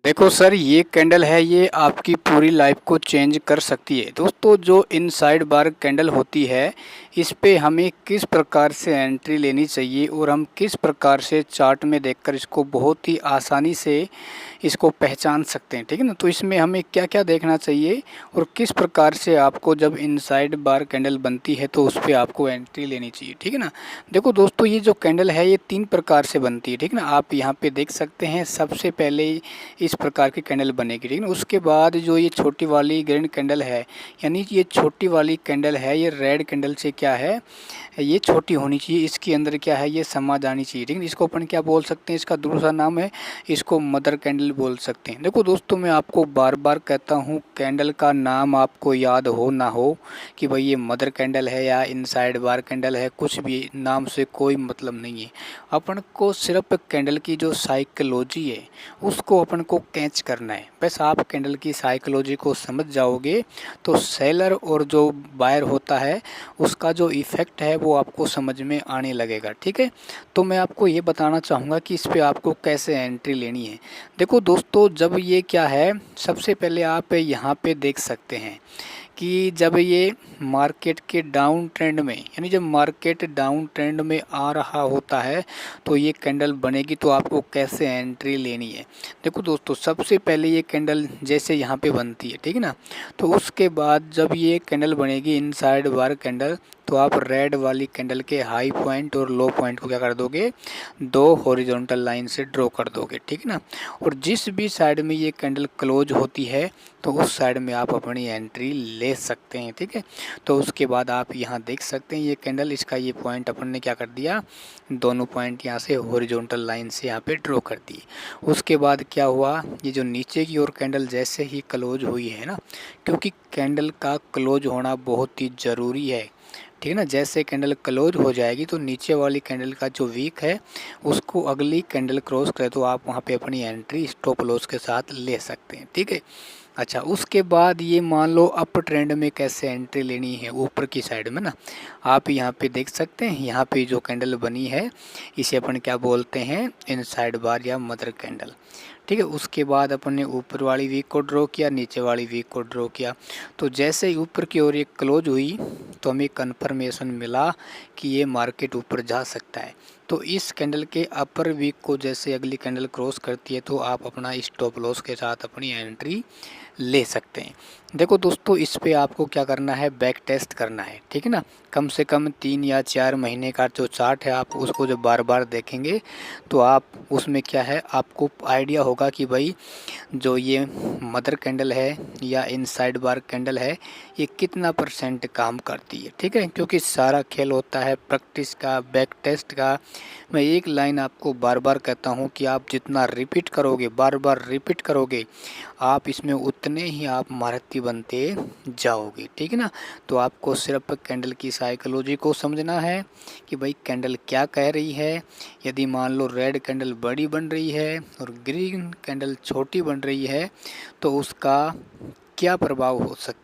देखो सर, ये कैंडल है, ये आपकी पूरी लाइफ को चेंज कर सकती है। दोस्तों, जो इनसाइड बार कैंडल होती है, इस पे हमें किस प्रकार से एंट्री लेनी चाहिए और हम किस प्रकार से चार्ट में देखकर इसको बहुत ही आसानी से इसको पहचान सकते हैं, ठीक है ना। तो इसमें हमें क्या क्या देखना चाहिए और किस प्रकार से आपको जब इनसाइड बार कैंडल बनती है तो उस पर आपको एंट्री लेनी चाहिए, ठीक है ना। देखो दोस्तों, ये जो कैंडल है ये 3 प्रकार से बनती है, ठीक है ना। आप यहाँ पे देख सकते हैं, सबसे पहले इस प्रकार की कैंडल बनेगी, ठीक है ना। उसके बाद जो ये छोटी वाली ग्रीन कैंडल है, यानी ये छोटी वाली कैंडल है, ये रेड कैंडल से क्या है, ये छोटी होनी चाहिए, इसके अंदर क्या है, ये समा जानी चाहिए, ठीक है। इसको अपन क्या बोल सकते हैं, इसका दूसरा नाम है, इसको मदर कैंडल बोल सकते हैं। देखो दोस्तों, मैं आपको बार बार कहता हूँ, कैंडल का नाम आपको याद हो ना हो कि भाई ये मदर कैंडल है या इनसाइड बार कैंडल है, कुछ भी नाम से कोई मतलब नहीं है। अपन को सिर्फ कैंडल की जो साइकोलॉजी है उसको अपन को कैच करना है। बस आप कैंडल की साइकोलॉजी को समझ जाओगे तो सेलर और जो बायर होता है उसका जो इफ़ेक्ट है वो आपको समझ में आने लगेगा, ठीक है। तो मैं आपको ये बताना चाहूँगा कि इस पे आपको कैसे एंट्री लेनी है। देखो दोस्तों, जब ये क्या है, सबसे पहले आप यहाँ पे देख सकते हैं कि जब ये मार्केट के डाउन ट्रेंड में, यानी जब मार्केट डाउन ट्रेंड में आ रहा होता है तो ये कैंडल बनेगी, तो आपको कैसे एंट्री लेनी है। देखो दोस्तों, सबसे पहले ये कैंडल जैसे यहाँ पे बनती है, ठीक है ना। तो उसके बाद जब ये कैंडल बनेगी इनसाइड बार कैंडल, तो आप रेड वाली कैंडल के हाई पॉइंट और लो पॉइंट को क्या कर दोगे, 2 हॉरिजॉन्टल लाइन से ड्रॉ कर दोगे, ठीक है ना। और जिस भी साइड में ये कैंडल क्लोज होती है तो उस साइड में आप अपनी एंट्री ले सकते हैं, ठीक है। तो उसके बाद आप यहाँ देख सकते हैं ये कैंडल, इसका ये पॉइंट अपन ने क्या कर दिया, दोनों पॉइंट यहाँ से हॉरिजॉन्टल लाइन से यहाँ पे ड्रॉ कर दिए। उसके बाद क्या हुआ, ये जो नीचे की ओर कैंडल जैसे ही क्लोज हुई है ना, क्योंकि कैंडल का क्लोज होना बहुत ही ज़रूरी है, ठीक है ना। जैसे कैंडल क्लोज हो जाएगी तो नीचे वाली कैंडल का जो वीक है उसको अगली कैंडल क्रॉस करे तो आप वहाँ पे अपनी एंट्री स्टॉप लॉस के साथ ले सकते हैं, ठीक है। अच्छा, उसके बाद ये मान लो अप ट्रेंड में कैसे एंट्री लेनी है, ऊपर की साइड में ना, आप यहाँ पे देख सकते हैं, यहाँ पे जो कैंडल बनी है इसे अपन क्या बोलते हैं, इनसाइड बार या मदर कैंडल, ठीक है। उसके बाद अपन ने ऊपर वाली वीक को ड्रॉ किया, नीचे वाली वीक को ड्रॉ किया, तो जैसे ही ऊपर की ओर ये क्लोज हुई तो हमें कन्फर्मेशन मिला कि ये मार्केट ऊपर जा सकता है। तो इस कैंडल के अपर वीक को जैसे अगली कैंडल क्रॉस करती है तो आप अपना स्टॉप लॉस के साथ अपनी एंट्री ले सकते हैं। देखो दोस्तों, इस पे आपको क्या करना है, बैक टेस्ट करना है, ठीक है ना। कम से कम 3 या 4 महीने का जो चार्ट है आप उसको जब बार बार देखेंगे तो आप उसमें क्या है, आपको आइडिया होगा कि भाई जो ये मदर कैंडल है या इनसाइड बार कैंडल है ये कितना % काम करती है, ठीक है। क्योंकि सारा खेल होता है प्रैक्टिस का, बैक टेस्ट का। मैं एक लाइन आपको बार बार कहता हूँ कि आप जितना रिपीट करोगे, बार बार रिपीट करोगे, आप इसमें उतने ही आप महारथी बनते जाओगे, ठीक है ना। तो आपको सिर्फ कैंडल की साइकोलॉजी को समझना है कि भाई कैंडल क्या कह रही है। यदि मान लो रेड कैंडल बड़ी बन रही है और ग्रीन कैंडल छोटी बन रही है तो उसका क्या प्रभाव हो सकता है।